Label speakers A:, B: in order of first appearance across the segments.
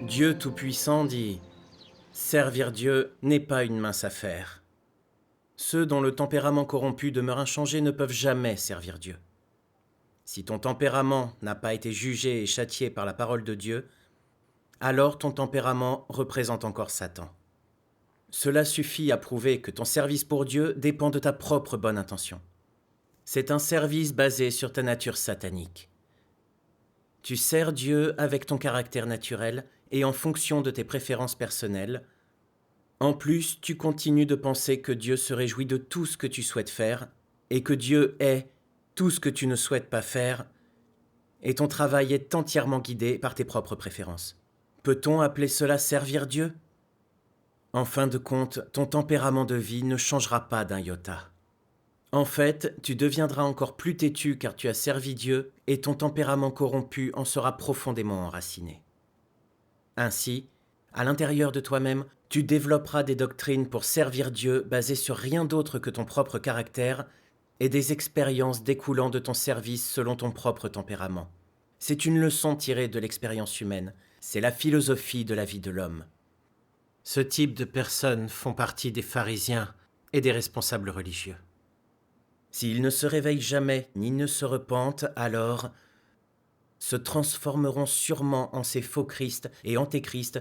A: Dieu Tout-Puissant dit « Servir Dieu n'est pas une mince affaire. Ceux dont le tempérament corrompu demeure inchangé ne peuvent jamais servir Dieu. Si ton tempérament n'a pas été jugé et châtié par la parole de Dieu, alors ton tempérament représente encore Satan. Cela suffit à prouver que ton service pour Dieu dépend de ta propre bonne intention. C'est un service basé sur ta nature satanique. Tu sers Dieu avec ton caractère naturel et en fonction de tes préférences personnelles. En plus, tu continues de penser que Dieu se réjouit de tout ce que tu souhaites faire et que Dieu est tout ce que tu ne souhaites pas faire, et ton travail est entièrement guidé par tes propres préférences. Peut-on appeler cela servir Dieu ? En fin de compte, ton tempérament de vie ne changera pas d'un iota. En fait, tu deviendras encore plus têtu car tu as servi Dieu et ton tempérament corrompu en sera profondément enraciné. Ainsi, à l'intérieur de toi-même, tu développeras des doctrines pour servir Dieu basées sur rien d'autre que ton propre caractère et des expériences découlant de ton service selon ton propre tempérament. C'est une leçon tirée de l'expérience humaine, c'est la philosophie de la vie de l'homme. Ce type de personnes font partie des pharisiens et des responsables religieux. S'ils ne se réveillent jamais ni ne se repentent, alors se transformeront sûrement en ces faux Christ et antéchrist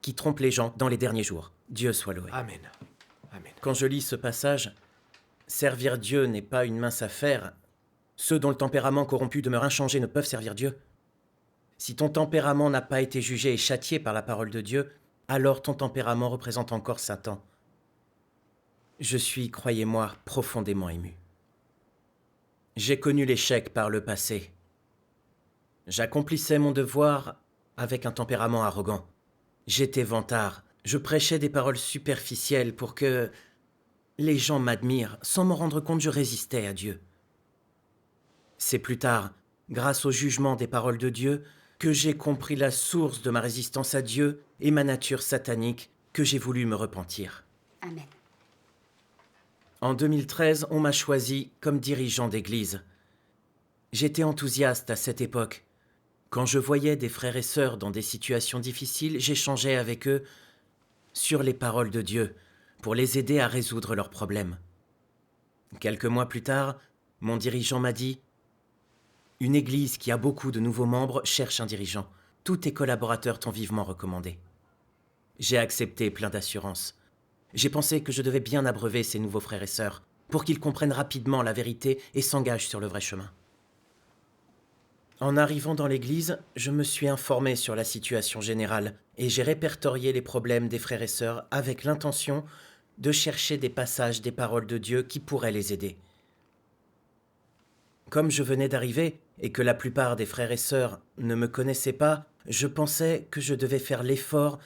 A: qui trompent les gens dans les derniers jours. Dieu soit loué.
B: Amen. Amen.
A: Quand je lis ce passage, servir Dieu n'est pas une mince affaire. Ceux dont le tempérament corrompu demeure inchangé ne peuvent servir Dieu. Si ton tempérament n'a pas été jugé et châtié par la parole de Dieu, alors ton tempérament représente encore Satan. Je suis, croyez-moi, profondément ému. J'ai connu l'échec par le passé. J'accomplissais mon devoir avec un tempérament arrogant. J'étais vantard. Je prêchais des paroles superficielles pour que les gens m'admirent. Sans m'en rendre compte, je résistais à Dieu. C'est plus tard, grâce au jugement des paroles de Dieu, que j'ai compris la source de ma résistance à Dieu et ma nature satanique, que j'ai voulu me repentir.
C: Amen.
A: En 2013, on m'a choisi comme dirigeant d'église. J'étais enthousiaste à cette époque. Quand je voyais des frères et sœurs dans des situations difficiles, j'échangeais avec eux sur les paroles de Dieu pour les aider à résoudre leurs problèmes. Quelques mois plus tard, mon dirigeant m'a dit « Une église qui a beaucoup de nouveaux membres cherche un dirigeant. Tous tes collaborateurs t'ont vivement recommandé. » J'ai accepté plein d'assurance. J'ai pensé que je devais bien abreuver ces nouveaux frères et sœurs pour qu'ils comprennent rapidement la vérité et s'engagent sur le vrai chemin. En arrivant dans l'église, je me suis informé sur la situation générale et j'ai répertorié les problèmes des frères et sœurs avec l'intention de chercher des passages des paroles de Dieu qui pourraient les aider. Comme je venais d'arriver et que la plupart des frères et sœurs ne me connaissaient pas, je pensais que je devais faire l'effort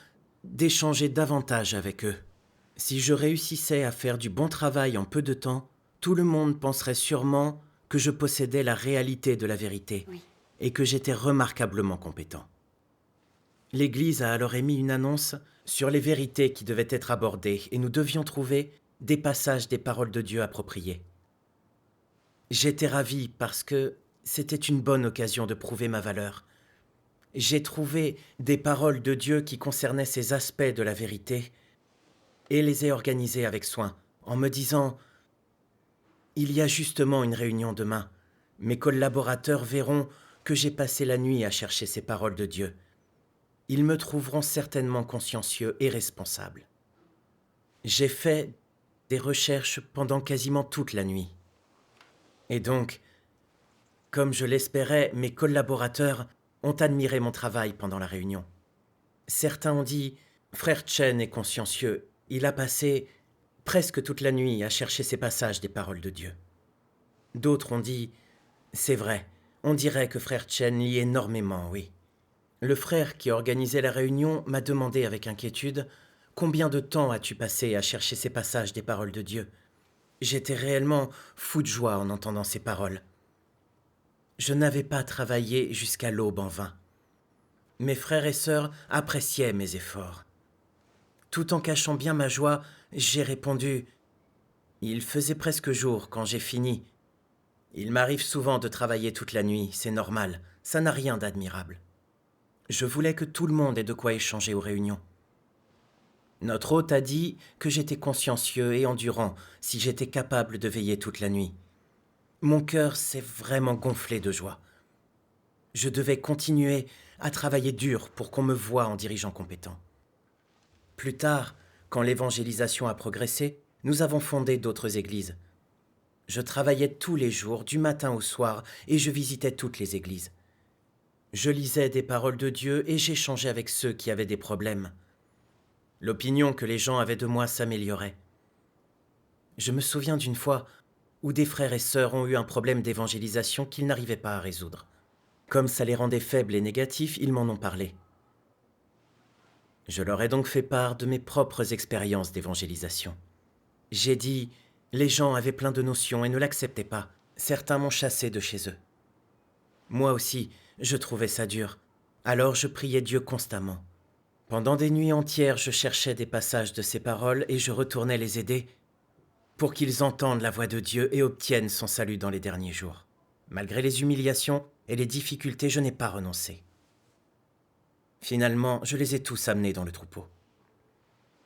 A: d'échanger davantage avec eux. Si je réussissais à faire du bon travail en peu de temps, tout le monde penserait sûrement que je possédais la réalité de la vérité et que j'étais remarquablement compétent. L'Église a alors émis une annonce sur les vérités qui devaient être abordées et nous devions trouver des passages des paroles de Dieu appropriés. J'étais ravi parce que c'était une bonne occasion de prouver ma valeur. J'ai trouvé des paroles de Dieu qui concernaient ces aspects de la vérité et les ai organisées avec soin, en me disant « Il y a justement une réunion demain. Mes collaborateurs verront que j'ai passé la nuit à chercher ces paroles de Dieu. Ils me trouveront certainement consciencieux et responsable. » J'ai fait des recherches pendant quasiment toute la nuit. Et donc, comme je l'espérais, mes collaborateurs ont admiré mon travail pendant la réunion. Certains ont dit « Frère Chen est consciencieux. Il a passé presque toute la nuit à chercher ces passages des paroles de Dieu. » D'autres ont dit « C'est vrai, on dirait que Frère Chen lit énormément, oui. » Le frère qui organisait la réunion m'a demandé avec inquiétude « Combien de temps as-tu passé à chercher ces passages des paroles de Dieu ?» J'étais réellement fou de joie en entendant ces paroles. Je n'avais pas travaillé jusqu'à l'aube en vain. Mes frères et sœurs appréciaient mes efforts. Tout en cachant bien ma joie, j'ai répondu « Il faisait presque jour quand j'ai fini. Il m'arrive souvent de travailler toute la nuit, c'est normal, ça n'a rien d'admirable. » Je voulais que tout le monde ait de quoi échanger aux réunions. Notre hôte a dit que j'étais consciencieux et endurant si j'étais capable de veiller toute la nuit. Mon cœur s'est vraiment gonflé de joie. Je devais continuer à travailler dur pour qu'on me voie en dirigeant compétent. Plus tard, quand l'évangélisation a progressé, nous avons fondé d'autres églises. Je travaillais tous les jours, du matin au soir, et je visitais toutes les églises. Je lisais des paroles de Dieu et j'échangeais avec ceux qui avaient des problèmes. L'opinion que les gens avaient de moi s'améliorait. Je me souviens d'une fois où des frères et sœurs ont eu un problème d'évangélisation qu'ils n'arrivaient pas à résoudre. Comme ça les rendait faibles et négatifs, ils m'en ont parlé. Je leur ai donc fait part de mes propres expériences d'évangélisation. J'ai dit, les gens avaient plein de notions et ne l'acceptaient pas. Certains m'ont chassé de chez eux. Moi aussi, je trouvais ça dur. Alors je priais Dieu constamment. Pendant des nuits entières, je cherchais des passages de ses paroles et je retournais les aider pour qu'ils entendent la voix de Dieu et obtiennent son salut dans les derniers jours. Malgré les humiliations et les difficultés, je n'ai pas renoncé. Finalement, je les ai tous amenés dans le troupeau.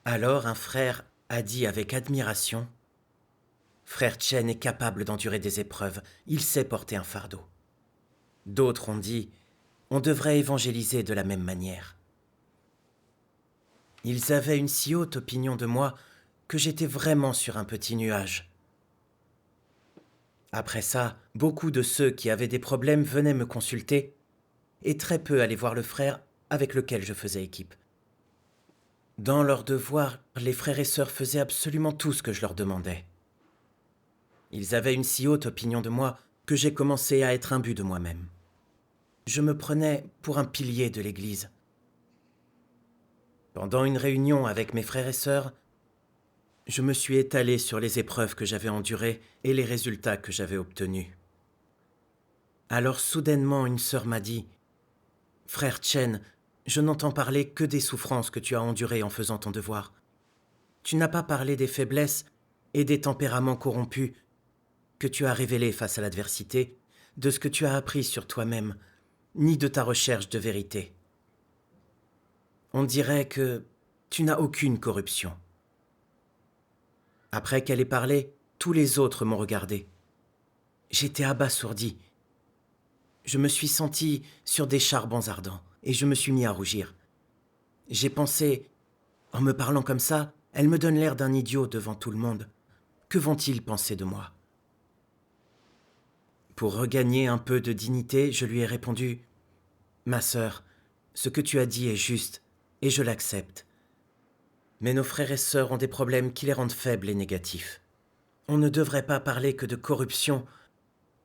A: Alors un frère a dit avec admiration, « Frère Chen est capable d'endurer des épreuves, il sait porter un fardeau. » D'autres ont dit, « On devrait évangéliser de la même manière. » Ils avaient une si haute opinion de moi que j'étais vraiment sur un petit nuage. Après ça, beaucoup de ceux qui avaient des problèmes venaient me consulter et très peu allaient voir le frère avec lequel je faisais équipe. Dans leurs devoirs, les frères et sœurs faisaient absolument tout ce que je leur demandais. Ils avaient une si haute opinion de moi que j'ai commencé à être imbu de moi-même. Je me prenais pour un pilier de l'Église. Pendant une réunion avec mes frères et sœurs, je me suis étalé sur les épreuves que j'avais endurées et les résultats que j'avais obtenus. Alors soudainement, une sœur m'a dit « Frère Chen, je n'entends parler que des souffrances que tu as endurées en faisant ton devoir. Tu n'as pas parlé des faiblesses et des tempéraments corrompus que tu as révélés face à l'adversité, de ce que tu as appris sur toi-même, ni de ta recherche de vérité. On dirait que tu n'as aucune corruption. » Après qu'elle ait parlé, tous les autres m'ont regardé. J'étais abasourdi. Je me suis senti sur des charbons ardents et je me suis mis à rougir. J'ai pensé, en me parlant comme ça, elle me donne l'air d'un idiot devant tout le monde. Que vont-ils penser de moi ? Pour regagner un peu de dignité, je lui ai répondu « Ma sœur, ce que tu as dit est juste et je l'accepte. Mais nos frères et sœurs ont des problèmes qui les rendent faibles et négatifs. On ne devrait pas parler que de corruption,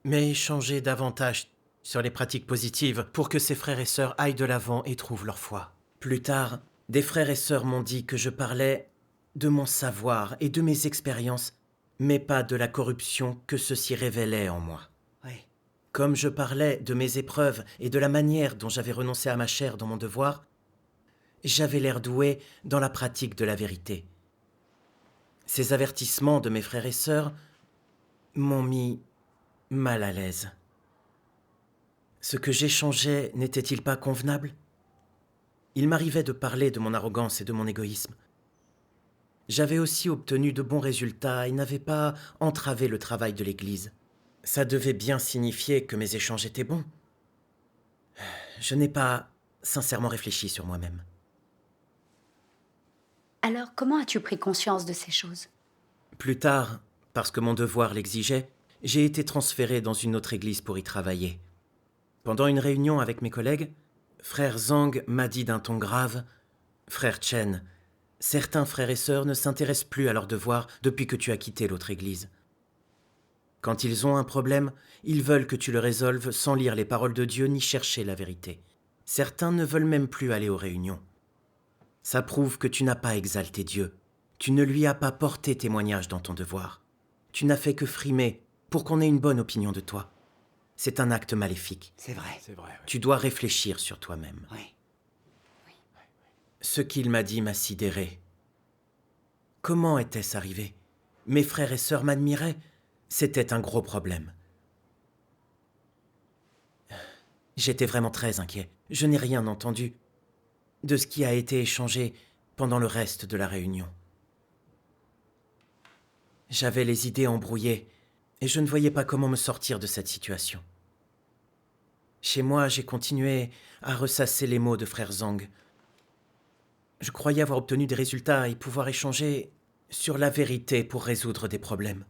A: mais échanger davantage sur les pratiques positives pour que ces frères et sœurs aillent de l'avant et trouvent leur foi. » Plus tard, des frères et sœurs m'ont dit que je parlais de mon savoir et de mes expériences, mais pas de la corruption que ceci révélait en moi.
B: Oui.
A: Comme je parlais de mes épreuves et de la manière dont j'avais renoncé à ma chair dans mon devoir, j'avais l'air doué dans la pratique de la vérité. Ces avertissements de mes frères et sœurs m'ont mis mal à l'aise. Ce que j'échangeais n'était-il pas convenable ? Il m'arrivait de parler de mon arrogance et de mon égoïsme. J'avais aussi obtenu de bons résultats et n'avais pas entravé le travail de l'Église. Ça devait bien signifier que mes échanges étaient bons. Je n'ai pas sincèrement réfléchi sur moi-même.
B: Alors, comment as-tu pris conscience de ces choses ?
A: Plus tard, parce que mon devoir l'exigeait, j'ai été transféré dans une autre église pour y travailler. Pendant une réunion avec mes collègues, frère Zhang m'a dit d'un ton grave « Frère Chen, certains frères et sœurs ne s'intéressent plus à leurs devoirs depuis que tu as quitté l'autre église. Quand ils ont un problème, ils veulent que tu le résolves sans lire les paroles de Dieu ni chercher la vérité. Certains ne veulent même plus aller aux réunions. Ça prouve que tu n'as pas exalté Dieu. Tu ne lui as pas porté témoignage dans ton devoir. Tu n'as fait que frimer pour qu'on ait une bonne opinion de toi. C'est un acte maléfique.
B: C'est vrai.
C: C'est vrai, oui.
A: Tu dois réfléchir sur toi-même. »
B: Oui.
A: Ce qu'il m'a dit m'a sidéré. Comment était-ce arrivé ? Mes frères et sœurs m'admiraient. C'était un gros problème. J'étais vraiment très inquiet. Je n'ai rien entendu de ce qui a été échangé pendant le reste de la réunion. J'avais les idées embrouillées et je ne voyais pas comment me sortir de cette situation. Chez moi, j'ai continué à ressasser les mots de frère Zhang. Je croyais avoir obtenu des résultats et pouvoir échanger sur la vérité pour résoudre des problèmes.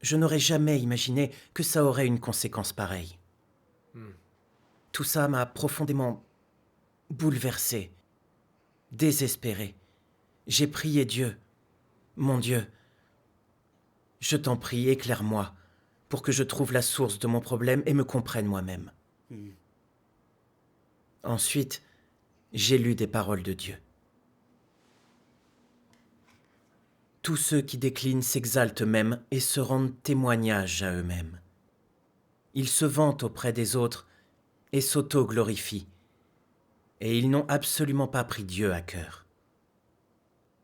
A: Je n'aurais jamais imaginé que ça aurait une conséquence pareille. Tout ça m'a profondément bouleversé, désespéré. J'ai prié Dieu. Mon Dieu, je t'en prie, éclaire-moi pour que je trouve la source de mon problème et me comprenne moi-même. Ensuite, j'ai lu des paroles de Dieu. Tous ceux qui déclinent s'exaltent eux-mêmes et se rendent témoignage à eux-mêmes. Ils se vantent auprès des autres et s'auto-glorifient. Et ils n'ont absolument pas pris Dieu à cœur.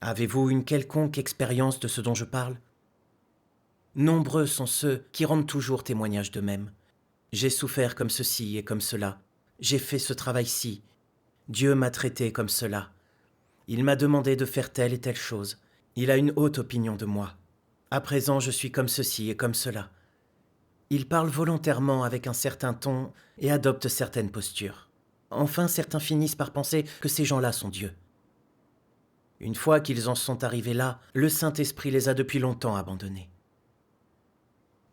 A: Avez-vous une quelconque expérience de ce dont je parle ? Nombreux sont ceux qui rendent toujours témoignage d'eux-mêmes. J'ai souffert comme ceci et comme cela. J'ai fait ce travail-ci. Dieu m'a traité comme cela. Il m'a demandé de faire telle et telle chose. Il a une haute opinion de moi. À présent, je suis comme ceci et comme cela. Il parle volontairement avec un certain ton et adopte certaines postures. Enfin, certains finissent par penser que ces gens-là sont Dieu. Une fois qu'ils en sont arrivés là, le Saint-Esprit les a depuis longtemps abandonnés.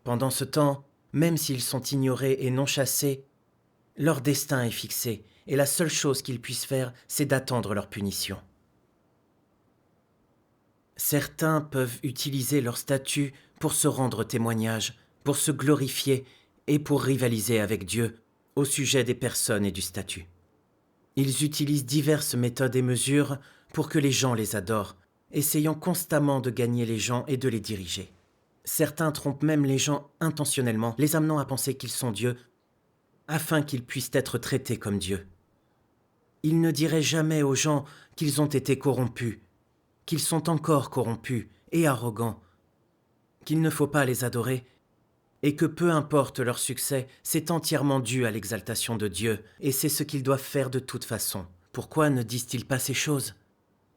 A: Pendant ce temps, même s'ils sont ignorés et non chassés, leur destin est fixé, et la seule chose qu'ils puissent faire, c'est d'attendre leur punition. Certains peuvent utiliser leur statut pour se rendre témoignage, pour se glorifier et pour rivaliser avec Dieu au sujet des personnes et du statut. Ils utilisent diverses méthodes et mesures pour que les gens les adorent, essayant constamment de gagner les gens et de les diriger. Certains trompent même les gens intentionnellement, les amenant à penser qu'ils sont Dieu, afin qu'ils puissent être traités comme Dieu. Ils ne diraient jamais aux gens qu'ils ont été corrompus, qu'ils sont encore corrompus et arrogants, qu'il ne faut pas les adorer, et que peu importe leur succès, c'est entièrement dû à l'exaltation de Dieu, et c'est ce qu'ils doivent faire de toute façon. Pourquoi ne disent-ils pas ces choses ?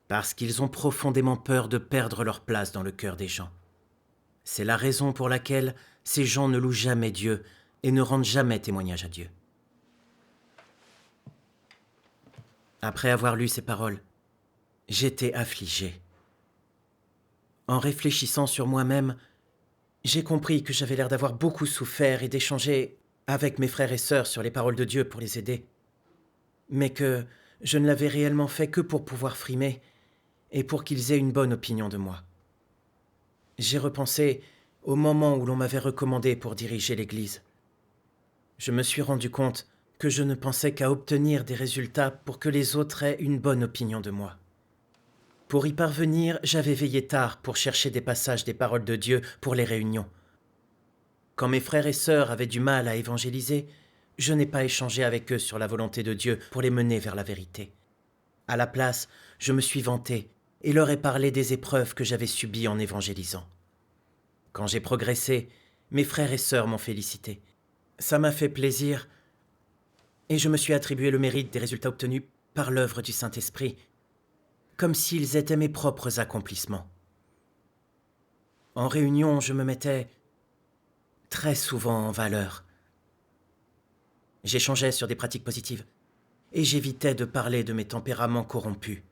A: Parce qu'ils ont profondément peur de perdre leur place dans le cœur des gens. C'est la raison pour laquelle ces gens ne louent jamais Dieu et ne rendent jamais témoignage à Dieu. Après avoir lu ces paroles, j'étais affligé. En réfléchissant sur moi-même, j'ai compris que j'avais l'air d'avoir beaucoup souffert et d'échanger avec mes frères et sœurs sur les paroles de Dieu pour les aider, mais que je ne l'avais réellement fait que pour pouvoir frimer et pour qu'ils aient une bonne opinion de moi. J'ai repensé au moment où l'on m'avait recommandé pour diriger l'Église. Je me suis rendu compte que je ne pensais qu'à obtenir des résultats pour que les autres aient une bonne opinion de moi. Pour y parvenir, j'avais veillé tard pour chercher des passages des paroles de Dieu pour les réunions. Quand mes frères et sœurs avaient du mal à évangéliser, je n'ai pas échangé avec eux sur la volonté de Dieu pour les mener vers la vérité. À la place, je me suis vanté et leur ai parlé des épreuves que j'avais subies en évangélisant. Quand j'ai progressé, mes frères et sœurs m'ont félicité. Ça m'a fait plaisir et je me suis attribué le mérite des résultats obtenus par l'œuvre du Saint-Esprit, comme s'ils étaient mes propres accomplissements. En réunion, je me mettais très souvent en valeur. J'échangeais sur des pratiques positives et j'évitais de parler de mes tempéraments corrompus.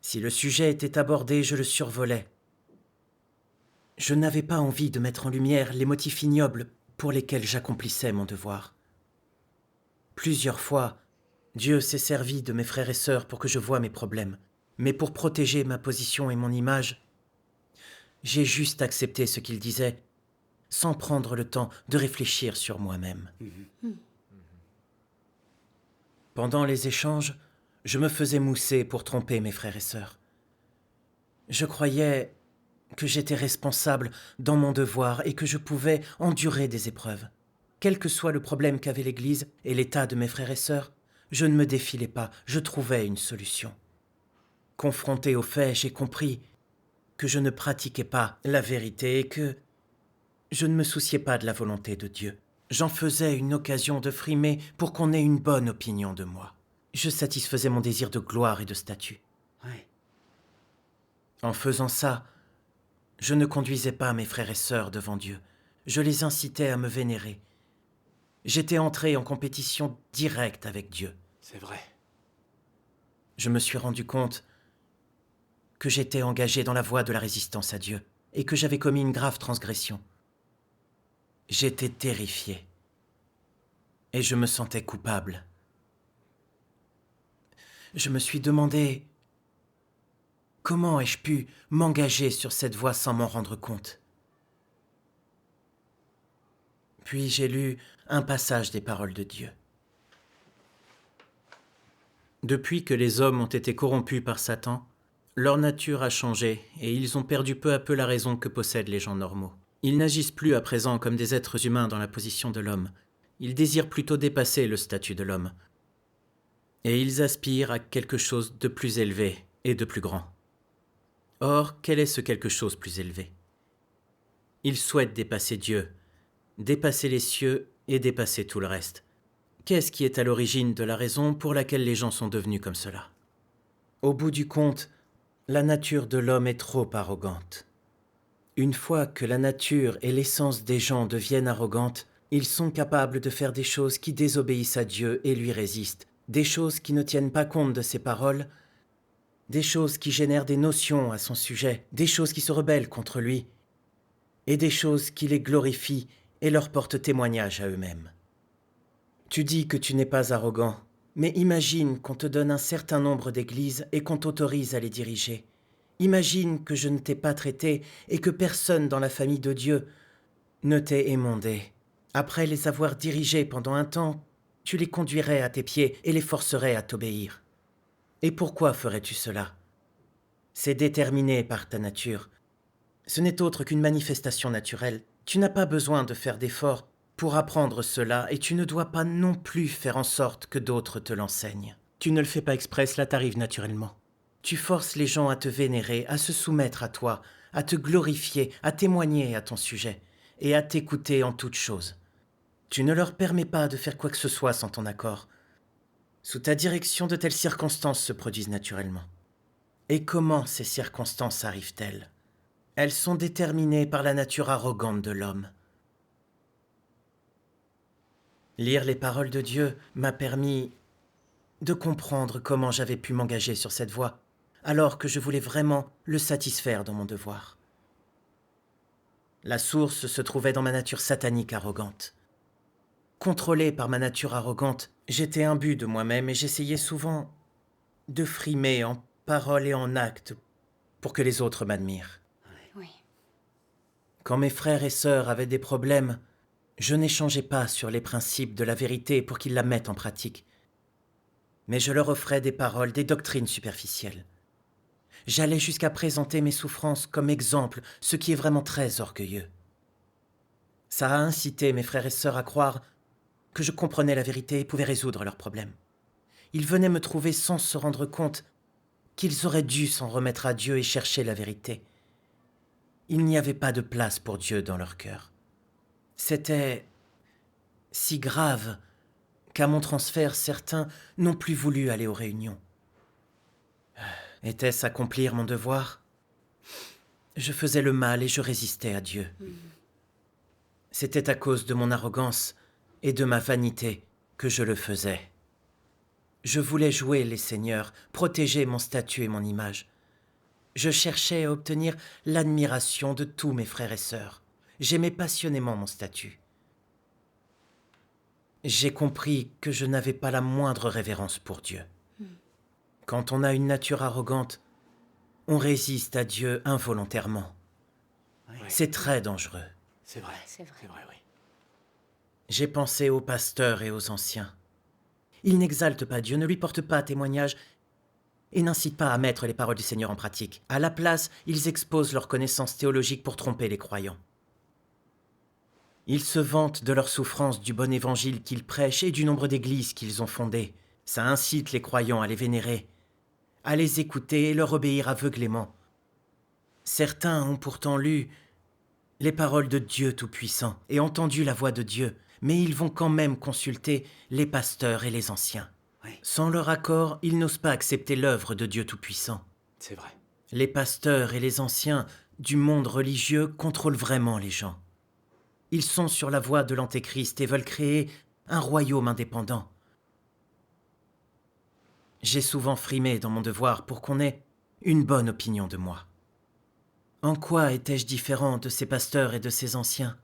A: Si le sujet était abordé, je le survolais. Je n'avais pas envie de mettre en lumière les motifs ignobles pour lesquels j'accomplissais mon devoir. Plusieurs fois, Dieu s'est servi de mes frères et sœurs pour que je voie mes problèmes, mais pour protéger ma position et mon image, j'ai juste accepté ce qu'il disait, sans prendre le temps de réfléchir sur moi-même. Pendant les échanges, je me faisais mousser pour tromper mes frères et sœurs. Je croyais que j'étais responsable dans mon devoir et que je pouvais endurer des épreuves. Quel que soit le problème qu'avait l'Église et l'état de mes frères et sœurs, je ne me défilais pas, je trouvais une solution. Confronté aux faits, j'ai compris que je ne pratiquais pas la vérité et que je ne me souciais pas de la volonté de Dieu. J'en faisais une occasion de frimer pour qu'on ait une bonne opinion de moi. Je satisfaisais mon désir de gloire et de statut.
C: Ouais.
A: En faisant ça, je ne conduisais pas mes frères et sœurs devant Dieu. Je les incitais à me vénérer. J'étais entré en compétition directe avec Dieu.
C: C'est vrai.
A: Je me suis rendu compte que j'étais engagé dans la voie de la résistance à Dieu et que j'avais commis une grave transgression. J'étais terrifié et je me sentais coupable. Je me suis demandé comment ai-je pu m'engager sur cette voie sans m'en rendre compte. Puis j'ai lu un passage des paroles de Dieu. Depuis que les hommes ont été corrompus par Satan, leur nature a changé et ils ont perdu peu à peu la raison que possèdent les gens normaux. Ils n'agissent plus à présent comme des êtres humains dans la position de l'homme. Ils désirent plutôt dépasser le statut de l'homme. Et ils aspirent à quelque chose de plus élevé et de plus grand. Or, quel est ce quelque chose plus élevé? Ils souhaitent dépasser Dieu, dépasser les cieux et dépasser tout le reste. Qu'est-ce qui est à l'origine de la raison pour laquelle les gens sont devenus comme cela? Au bout du compte, la nature de l'homme est trop arrogante. Une fois que la nature et l'essence des gens deviennent arrogantes, ils sont capables de faire des choses qui désobéissent à Dieu et lui résistent, des choses qui ne tiennent pas compte de ses paroles, des choses qui génèrent des notions à son sujet, des choses qui se rebellent contre lui, et des choses qui les glorifient et leur portent témoignage à eux-mêmes. Tu dis que tu n'es pas arrogant, mais imagine qu'on te donne un certain nombre d'églises et qu'on t'autorise à les diriger. Imagine que je ne t'ai pas traité et que personne dans la famille de Dieu ne t'ait émondé. Après les avoir dirigés pendant un temps, tu les conduirais à tes pieds et les forcerais à t'obéir. Et pourquoi ferais-tu cela? C'est déterminé par ta nature. Ce n'est autre qu'une manifestation naturelle. Tu n'as pas besoin de faire d'efforts pour apprendre cela et tu ne dois pas non plus faire en sorte que d'autres te l'enseignent. Tu ne le fais pas exprès, cela t'arrive naturellement. Tu forces les gens à te vénérer, à se soumettre à toi, à te glorifier, à témoigner à ton sujet et à t'écouter en toutes choses. Tu ne leur permets pas de faire quoi que ce soit sans ton accord. Sous ta direction, de telles circonstances se produisent naturellement. Et comment ces circonstances arrivent-elles? Elles sont déterminées par la nature arrogante de l'homme. Lire les paroles de Dieu m'a permis de comprendre comment j'avais pu m'engager sur cette voie, alors que je voulais vraiment le satisfaire dans mon devoir. La source se trouvait dans ma nature satanique arrogante. Contrôlé par ma nature arrogante, j'étais imbu de moi-même et j'essayais souvent de frimer en paroles et en actes pour que les autres m'admirent.
B: Oui.
A: Quand mes frères et sœurs avaient des problèmes, je n'échangeais pas sur les principes de la vérité pour qu'ils la mettent en pratique. Mais je leur offrais des paroles, des doctrines superficielles. J'allais jusqu'à présenter mes souffrances comme exemple, ce qui est vraiment très orgueilleux. Ça a incité mes frères et sœurs à croire que je comprenais la vérité et pouvais résoudre leurs problèmes. Ils venaient me trouver sans se rendre compte qu'ils auraient dû s'en remettre à Dieu et chercher la vérité. Il n'y avait pas de place pour Dieu dans leur cœur. C'était si grave qu'à mon transfert, certains n'ont plus voulu aller aux réunions. Était-ce accomplir mon devoir? Je faisais le mal et je résistais à Dieu. C'était à cause de mon arrogance et de ma vanité que je le faisais. Je voulais jouer les seigneurs, protéger mon statut et mon image. Je cherchais à obtenir l'admiration de tous mes frères et sœurs. J'aimais passionnément mon statut. J'ai compris que je n'avais pas la moindre révérence pour Dieu. Quand on a une nature arrogante, on résiste à Dieu involontairement.
C: Oui.
A: C'est très dangereux.
C: C'est vrai.
B: C'est vrai.
C: C'est vrai, oui.
A: J'ai pensé aux pasteurs et aux anciens. Ils n'exaltent pas Dieu, ne lui portent pas témoignage et n'incitent pas à mettre les paroles du Seigneur en pratique. À la place, ils exposent leurs connaissances théologiques pour tromper les croyants. Ils se vantent de leur souffrance, du bon évangile qu'ils prêchent et du nombre d'églises qu'ils ont fondées. Ça incite les croyants à les vénérer, à les écouter et leur obéir aveuglément. Certains ont pourtant lu les paroles de Dieu Tout-Puissant et entendu la voix de Dieu, mais ils vont quand même consulter les pasteurs et les anciens.
C: Oui.
A: Sans leur accord, ils n'osent pas accepter l'œuvre de Dieu Tout-Puissant.
C: C'est vrai.
A: Les pasteurs et les anciens du monde religieux contrôlent vraiment les gens. Ils sont sur la voie de l'Antéchrist et veulent créer un royaume indépendant. J'ai souvent frimé dans mon devoir pour qu'on ait une bonne opinion de moi. En quoi étais-je différent de ces pasteurs et de ces anciens ?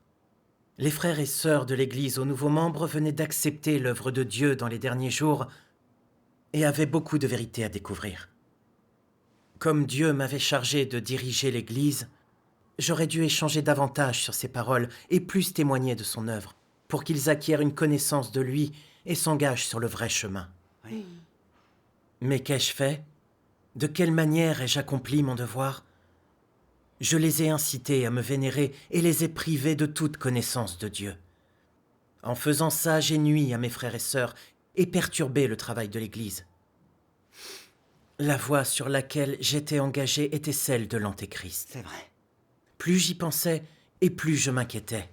A: Les frères et sœurs de l'Église aux nouveaux membres venaient d'accepter l'œuvre de Dieu dans les derniers jours et avaient beaucoup de vérité à découvrir. Comme Dieu m'avait chargé de diriger l'Église, j'aurais dû échanger davantage sur ses paroles et plus témoigner de son œuvre, pour qu'ils acquièrent une connaissance de lui et s'engagent sur le vrai chemin.
C: Oui.
A: Mais qu'ai-je fait ? De quelle manière ai-je accompli mon devoir ? Je les ai incités à me vénérer et les ai privés de toute connaissance de Dieu. En faisant ça, j'ai nui à mes frères et sœurs et perturbé le travail de l'Église. La voie sur laquelle j'étais engagé était celle de l'Antéchrist.
C: C'est vrai.
A: Plus j'y pensais, et plus je m'inquiétais.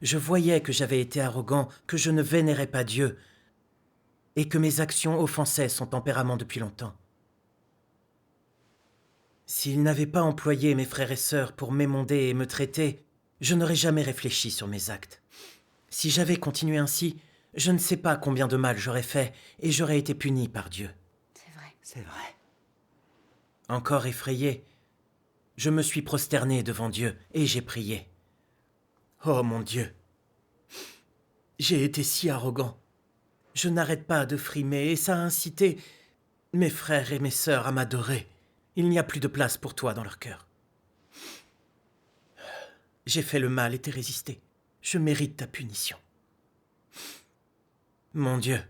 A: Je voyais que j'avais été arrogant, que je ne vénérais pas Dieu, et que mes actions offensaient son tempérament depuis longtemps. S'il n'avait pas employé mes frères et sœurs pour m'émonder et me traiter, je n'aurais jamais réfléchi sur mes actes. Si j'avais continué ainsi, je ne sais pas combien de mal j'aurais fait, et j'aurais été puni par Dieu.
B: C'est vrai.
C: C'est vrai.
A: Encore effrayé, je me suis prosterné devant Dieu et j'ai prié. Oh mon Dieu, j'ai été si arrogant. Je n'arrête pas de frimer et ça a incité mes frères et mes sœurs à m'adorer. Il n'y a plus de place pour toi dans leur cœur. J'ai fait le mal et t'ai résisté. Je mérite ta punition. Mon Dieu,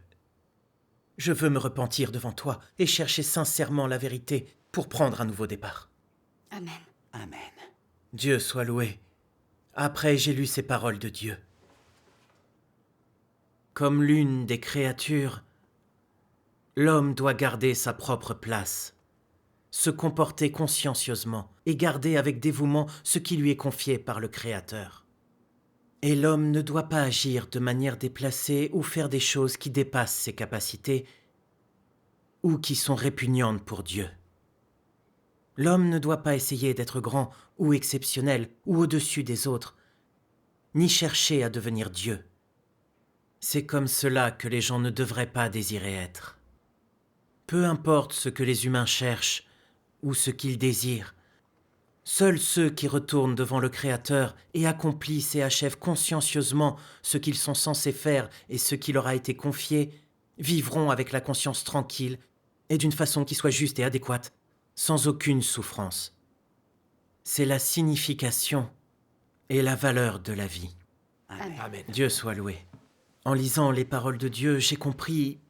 A: je veux me repentir devant toi et chercher sincèrement la vérité pour prendre un nouveau départ.
B: Amen.
C: Amen.
A: Dieu soit loué. Après, j'ai lu ces paroles de Dieu. Comme l'une des créatures, l'homme doit garder sa propre place, se comporter consciencieusement et garder avec dévouement ce qui lui est confié par le Créateur. Et l'homme ne doit pas agir de manière déplacée ou faire des choses qui dépassent ses capacités ou qui sont répugnantes pour Dieu. L'homme ne doit pas essayer d'être grand ou exceptionnel ou au-dessus des autres, ni chercher à devenir Dieu. C'est comme cela que les gens ne devraient pas désirer être. Peu importe ce que les humains cherchent ou ce qu'ils désirent, seuls ceux qui retournent devant le Créateur et accomplissent et achèvent consciencieusement ce qu'ils sont censés faire et ce qui leur a été confié, vivront avec la conscience tranquille et d'une façon qui soit juste et adéquate, sans aucune souffrance. C'est la signification et la valeur de la vie.
C: Amen.
B: Amen.
A: Dieu soit loué. En lisant les paroles de Dieu, j'ai compris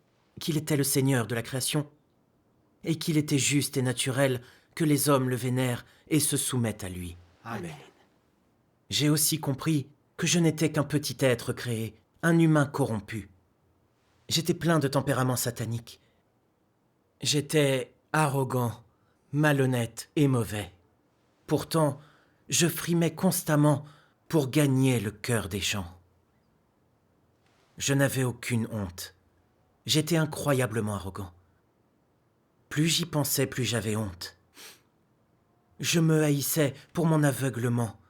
A: qu'il était le Seigneur de la création et qu'il était juste et naturel que les hommes le vénèrent et se soumettent à lui.
C: Amen.
A: J'ai aussi compris que je n'étais qu'un petit être créé, un humain corrompu. J'étais plein de tempérament satanique. J'étais arrogant, malhonnête et mauvais. Pourtant, je frimais constamment pour gagner le cœur des gens. Je n'avais aucune honte. J'étais incroyablement arrogant. Plus j'y pensais, plus j'avais honte. Je me haïssais pour mon aveuglement.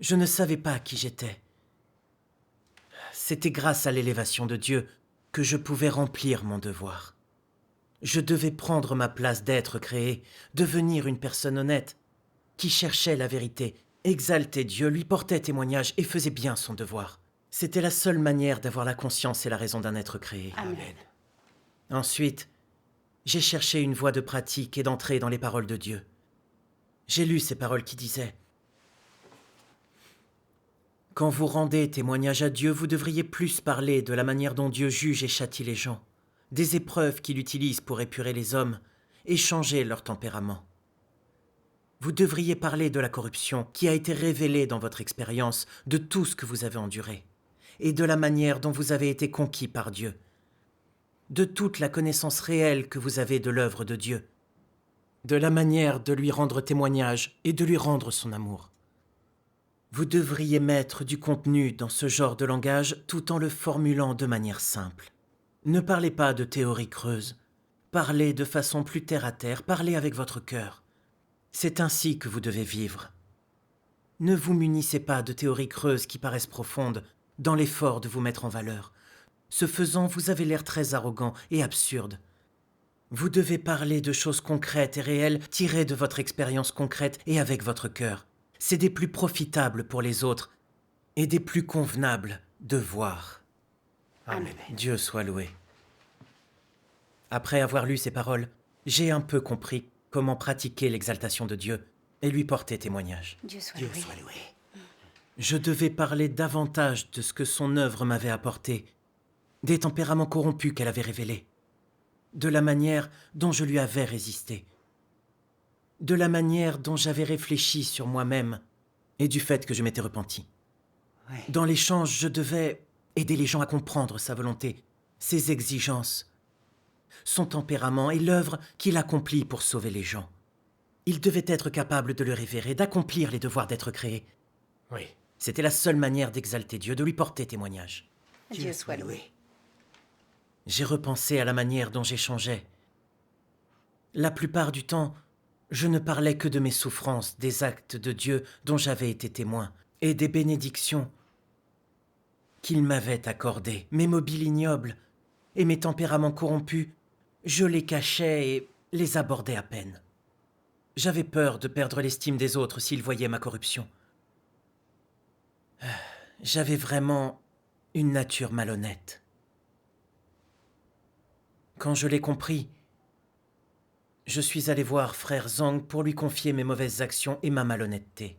A: Je ne savais pas qui j'étais. C'était grâce à l'élévation de Dieu que je pouvais remplir mon devoir. Je devais prendre ma place d'être créé, devenir une personne honnête, qui cherchait la vérité, exaltait Dieu, lui portait témoignage et faisait bien son devoir. C'était la seule manière d'avoir la conscience et la raison d'un être créé.
B: Amen.
A: Ensuite, j'ai cherché une voie de pratique et d'entrer dans les paroles de Dieu. J'ai lu ces paroles qui disaient « Quand vous rendez témoignage à Dieu, vous devriez plus parler de la manière dont Dieu juge et châtie les gens, des épreuves qu'il utilise pour épurer les hommes et changer leur tempérament. Vous devriez parler de la corruption qui a été révélée dans votre expérience, de tout ce que vous avez enduré, et de la manière dont vous avez été conquis par Dieu, de toute la connaissance réelle que vous avez de l'œuvre de Dieu, de la manière de lui rendre témoignage et de lui rendre son amour. Vous devriez mettre du contenu dans ce genre de langage tout en le formulant de manière simple. Ne parlez pas de théories creuses. Parlez de façon plus terre-à-terre, parlez avec votre cœur. C'est ainsi que vous devez vivre. Ne vous munissez pas de théories creuses qui paraissent profondes dans l'effort de vous mettre en valeur. Ce faisant, vous avez l'air très arrogant et absurde. Vous devez parler de choses concrètes et réelles tirées de votre expérience concrète et avec votre cœur. C'est des plus profitables pour les autres et des plus convenables de voir.
B: Amen.
A: Dieu soit loué. Après avoir lu ces paroles, j'ai un peu compris comment pratiquer l'exaltation de Dieu et lui porter témoignage.
B: Dieu soit
C: Dieu
B: loué.
C: soit loué.
A: Je devais parler davantage de ce que son œuvre m'avait apporté, des tempéraments corrompus qu'elle avait révélés, de la manière dont je lui avais résisté, de la manière dont j'avais réfléchi sur moi-même et du fait que je m'étais repenti.
C: Ouais.
A: Dans l'échange, je devais aider les gens à comprendre sa volonté, ses exigences, son tempérament et l'œuvre qu'il accomplit pour sauver les gens. Il devait être capable de le révérer, d'accomplir les devoirs d'être créé.
D: Oui.
A: C'était la seule manière d'exalter Dieu, de lui porter témoignage.
B: Dieu soit loué.
A: J'ai repensé à la manière dont j'échangeais. La plupart du temps, je ne parlais que de mes souffrances, des actes de Dieu dont j'avais été témoin, et des bénédictions qu'il m'avait accordées. Mes mobiles ignobles et mes tempéraments corrompus, je les cachais et les abordais à peine. J'avais peur de perdre l'estime des autres s'ils voyaient ma corruption. J'avais vraiment une nature malhonnête. Quand je l'ai compris, je suis allé voir frère Zhang pour lui confier mes mauvaises actions et ma malhonnêteté.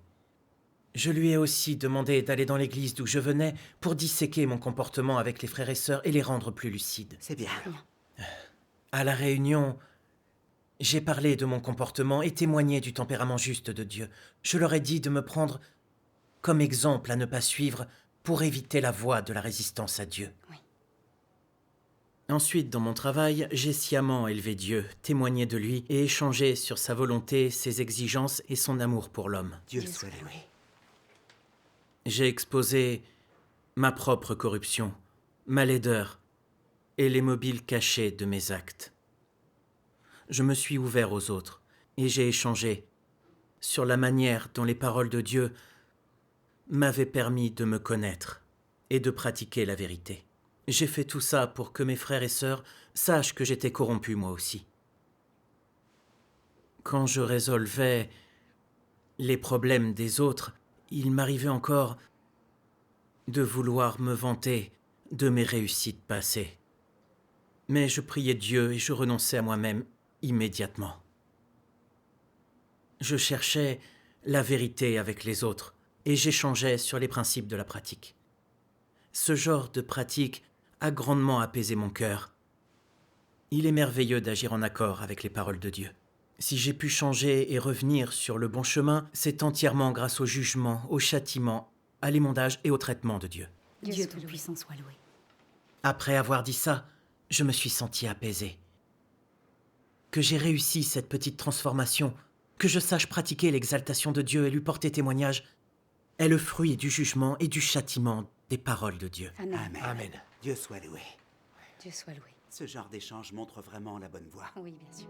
A: Je lui ai aussi demandé d'aller dans l'église d'où je venais pour disséquer mon comportement avec les frères et sœurs et les rendre plus lucides.
C: C'est bien.
A: À la réunion, j'ai parlé de mon comportement et témoigné du tempérament juste de Dieu. Je leur ai dit de me prendre comme exemple à ne pas suivre pour éviter la voie de la résistance à Dieu.
B: Oui.
A: Ensuite, dans mon travail, j'ai sciemment élevé Dieu, témoigné de lui et échangé sur sa volonté, ses exigences et son amour pour l'homme.
C: Dieu
B: Dieu
C: soit
B: soit
C: loué.
A: J'ai exposé ma propre corruption, ma laideur et les mobiles cachés de mes actes. Je me suis ouvert aux autres et j'ai échangé sur la manière dont les paroles de Dieu m'avaient permis de me connaître et de pratiquer la vérité. J'ai fait tout ça pour que mes frères et sœurs sachent que j'étais corrompu moi aussi. Quand je résolvais les problèmes des autres, il m'arrivait encore de vouloir me vanter de mes réussites passées. Mais je priais Dieu et je renonçais à moi-même immédiatement. Je cherchais la vérité avec les autres et j'échangeais sur les principes de la pratique. Ce genre de pratique a grandement apaisé mon cœur. Il est merveilleux d'agir en accord avec les paroles de Dieu. Si j'ai pu changer et revenir sur le bon chemin, c'est entièrement grâce au jugement, au châtiment, à l'émondage et au traitement de Dieu.
B: Dieu Tout-Puissant soit loué.
A: Après avoir dit ça, je me suis senti apaisé. Que j'ai réussi cette petite transformation, que je sache pratiquer l'exaltation de Dieu et lui porter témoignage, est le fruit du jugement et du châtiment des paroles de Dieu.
B: Amen.
C: Amen.
D: Amen.
C: Dieu soit loué.
B: Dieu soit loué.
C: Ce genre d'échange montre vraiment la bonne voie.
B: Oui, bien sûr.